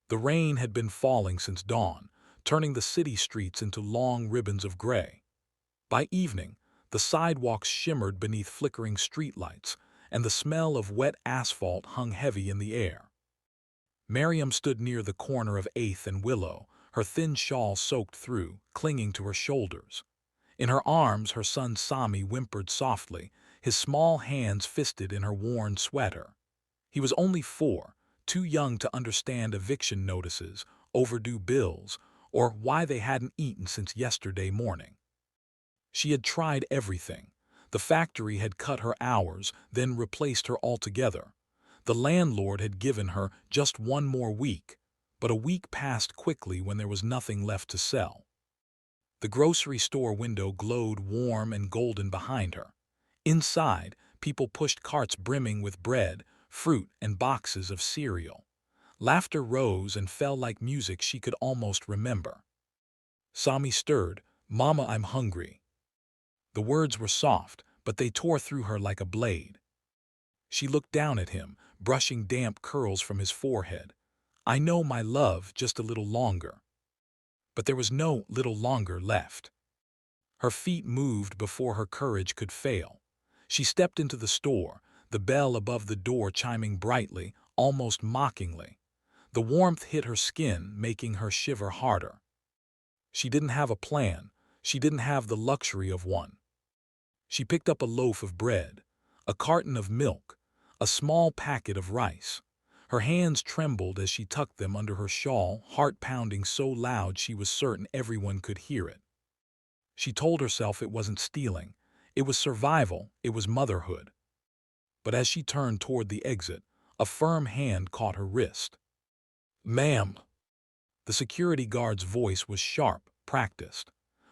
The rain had been falling since dawn, turning the city streets into long ribbons of gray. By evening, the sidewalks shimmered beneath flickering streetlights, and the smell of wet asphalt hung heavy in the air. Miriam stood near the corner of 8th and Willow, her thin shawl soaked through, clinging to her shoulders. In her arms, her son Sami whimpered softly, his small hands fisted in her worn sweater. He was only 4, too young to understand eviction notices, overdue bills, or why they hadn't eaten since yesterday morning. She had tried everything. The factory had cut her hours, then replaced her altogether. The landlord had given her just one more week, but a week passed quickly when there was nothing left to sell. The grocery store window glowed warm and golden behind her. Inside, people pushed carts brimming with bread, fruit, and boxes of cereal. Laughter rose and fell like music she could almost remember. Sami stirred, "Mama, I'm hungry." The words were soft, but they tore through her like a blade. She looked down at him, brushing damp curls from his forehead. "I know, my love, just a little longer." But there was no little longer left. Her feet moved before her courage could fail. She stepped into the store, the bell above the door chiming brightly, almost mockingly. The warmth hit her skin, making her shiver harder. She didn't have a plan. She didn't have the luxury of one. She picked up a loaf of bread, a carton of milk, a small packet of rice. Her hands trembled as she tucked them under her shawl, heart pounding so loud she was certain everyone could hear it. She told herself it wasn't stealing. It was survival. It was motherhood. But as she turned toward the exit, a firm hand caught her wrist. "Ma'am." The security guard's voice was sharp, practiced.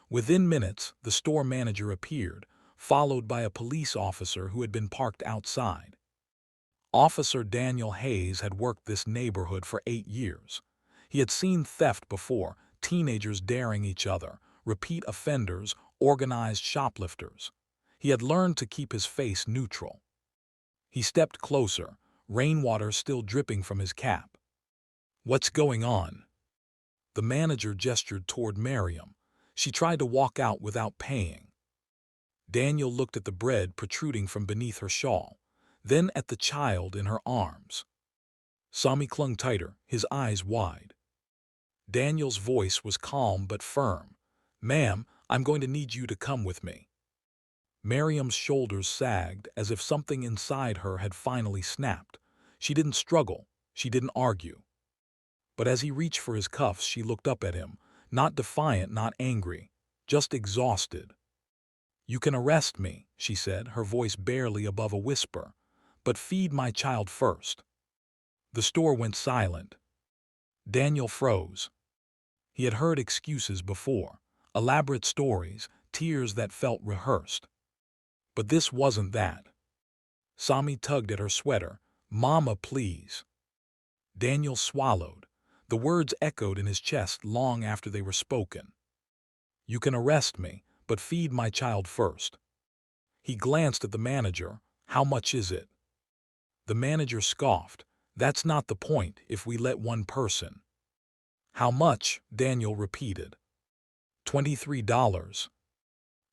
Within minutes, the store manager appeared, followed by a police officer who had been parked outside. Officer Daniel Hayes had worked this neighborhood for 8 years. He had seen theft before, teenagers daring each other, repeat offenders, organized shoplifters. He had learned to keep his face neutral. He stepped closer, rainwater still dripping from his cap. "What's going on?" The manager gestured toward Miriam. She tried to walk out without paying. Daniel looked at the bread protruding from beneath her shawl, then at the child in her arms. Sami clung tighter, his eyes wide. Daniel's voice was calm but firm. "Ma'am, I'm going to need you to come with me." Miriam's shoulders sagged as if something inside her had finally snapped. She didn't struggle. She didn't argue. But as he reached for his cuffs, she looked up at him, not defiant, not angry, just exhausted. "You can arrest me," she said, her voice barely above a whisper, "but feed my child first." The store went silent. Daniel froze. He had heard excuses before, elaborate stories, tears that felt rehearsed. But this wasn't that. Sami tugged at her sweater. "Mama, please." Daniel swallowed. The words echoed in his chest long after they were spoken. "You can arrest me, but feed my child first." He glanced at the manager. "How much is it?" The manager scoffed. "That's not the point if we let one person." "How much?" Daniel repeated. $23.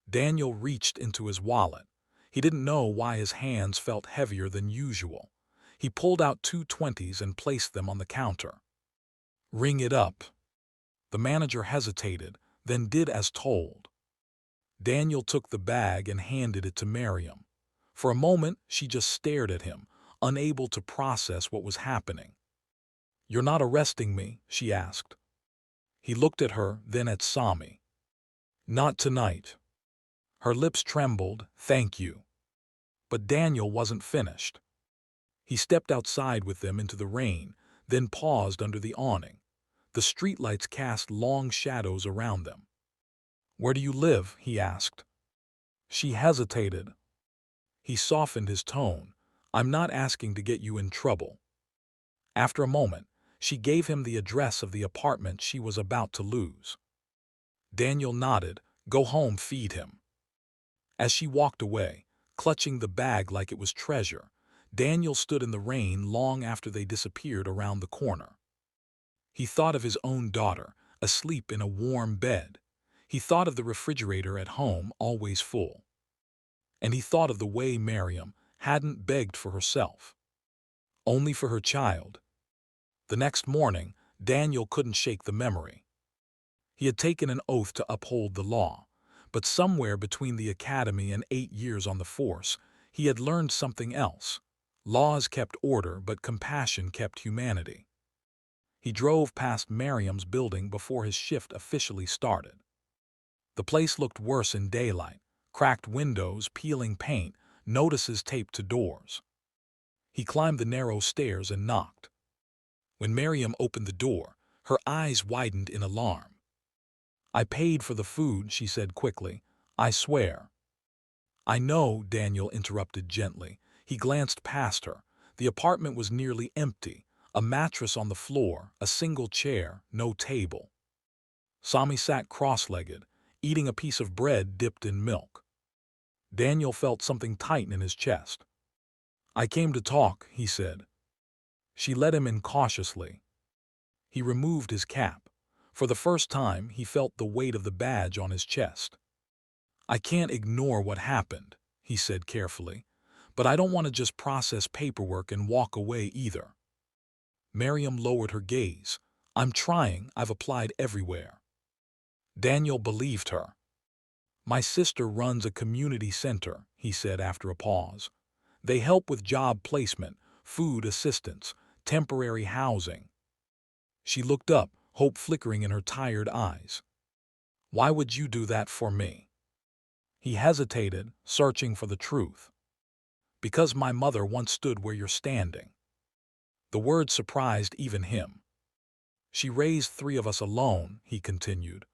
Daniel reached into his wallet. He didn't know why his hands felt heavier than usual. He pulled out 2 20s and placed them on the counter. "Ring it up." The manager hesitated, then did as told. Daniel took the bag and handed it to Miriam. For a moment, she just stared at him, unable to process what was happening. "You're not arresting me?" she asked. He looked at her, then at Sami. "Not tonight." Her lips trembled. "Thank you." But Daniel wasn't finished. He stepped outside with them into the rain, then paused under the awning. The streetlights cast long shadows around them. "Where do you live?" he asked. She hesitated. He softened his tone. "I'm not asking to get you in trouble." After a moment, she gave him the address of the apartment she was about to lose. Daniel nodded. "Go home, feed him." As she walked away, clutching the bag like it was treasure, Daniel stood in the rain long after they disappeared around the corner. He thought of his own daughter, asleep in a warm bed. He thought of the refrigerator at home, always full. And he thought of the way Miriam hadn't begged for herself, only for her child. The next morning, Daniel couldn't shake the memory. He had taken an oath to uphold the law, but somewhere between the academy and 8 years on the force, he had learned something else. Laws kept order, but compassion kept humanity. He drove past Miriam's building before his shift officially started. The place looked worse in daylight: cracked windows, peeling paint, notices taped to doors. He climbed the narrow stairs and knocked. When Miriam opened the door, her eyes widened in alarm. "I paid for the food," she said quickly. "I swear." "I know," Daniel interrupted gently. He glanced past her. The apartment was nearly empty. A mattress on the floor, a single chair, no table. Sami sat cross-legged, eating a piece of bread dipped in milk. Daniel felt something tighten in his chest. "I came to talk," he said. She let him in cautiously. He removed his cap. For the first time, he felt the weight of the badge on his chest. "I can't ignore what happened," he said carefully, "but I don't want to just process paperwork and walk away either." Miriam lowered her gaze. "I'm trying. I've applied everywhere." Daniel believed her. "My sister runs a community center," he said after a pause. "They help with job placement, food assistance, temporary housing." She looked up, hope flickering in her tired eyes. "Why would you do that for me?" He hesitated, searching for the truth. "Because my mother once stood where you're standing." The word surprised even him. "She raised 3 of us alone," he continued.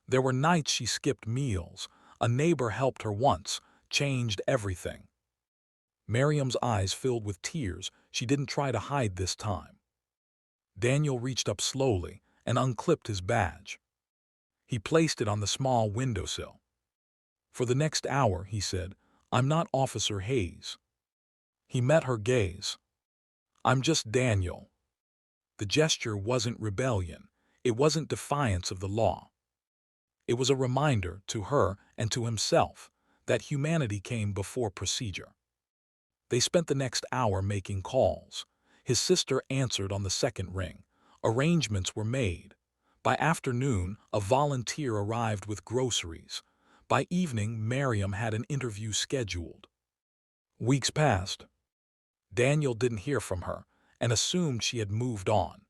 "There were nights she skipped meals. A neighbor helped her once, changed everything." Miriam's eyes filled with tears. She didn't try to hide this time. Daniel reached up slowly and unclipped his badge. He placed it on the small windowsill. "For the next hour," he said, "I'm not Officer Hayes." He met her gaze. "I'm just Daniel." The gesture wasn't rebellion. It wasn't defiance of the law. It was a reminder, to her and to himself, that humanity came before procedure. They spent the next hour making calls. His sister answered on the second ring. Arrangements were made. By afternoon, a volunteer arrived with groceries. By evening, Miriam had an interview scheduled. Weeks passed. Daniel didn't hear from her and assumed she had moved on.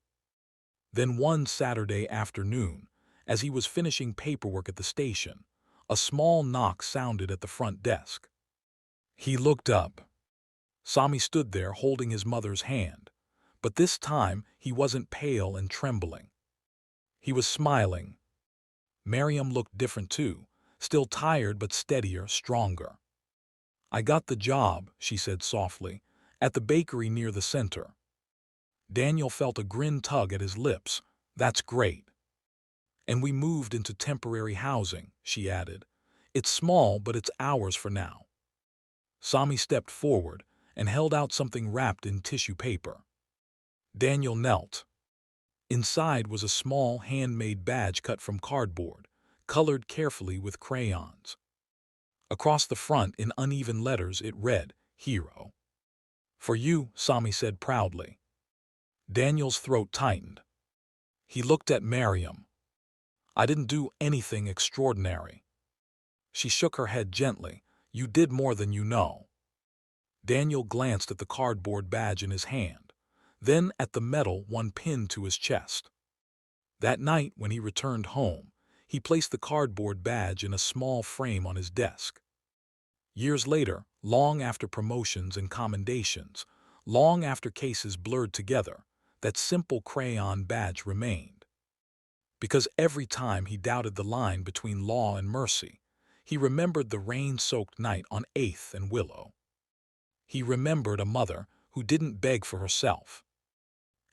Then one Saturday afternoon, as he was finishing paperwork at the station, a small knock sounded at the front desk. He looked up. Sami stood there holding his mother's hand, but this time he wasn't pale and trembling. He was smiling. Miriam looked different too, still tired but steadier, stronger. "I got the job," she said softly, "at the bakery near the center." Daniel felt a grin tug at his lips. "That's great." "And we moved into temporary housing," she added. "It's small, but it's ours for now." Sami stepped forward and held out something wrapped in tissue paper. Daniel knelt. Inside was a small handmade badge cut from cardboard, colored carefully with crayons. Across the front, in uneven letters, it read, "Hero." "For you," Sami said proudly. Daniel's throat tightened. He looked at Miriam. "I didn't do anything extraordinary." She shook her head gently. "You did more than you know." Daniel glanced at the cardboard badge in his hand, then at the metal one pinned to his chest. That night, when he returned home, he placed the cardboard badge in a small frame on his desk. Years later, long after promotions and commendations, long after cases blurred together, that simple crayon badge remained. Because every time he doubted the line between law and mercy, he remembered the rain-soaked night on 8th and Willow. He remembered a mother who didn't beg for herself.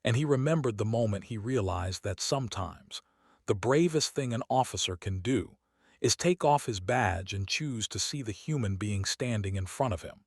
And he remembered the moment he realized that sometimes the bravest thing an officer can do is take off his badge and choose to see the human being standing in front of him.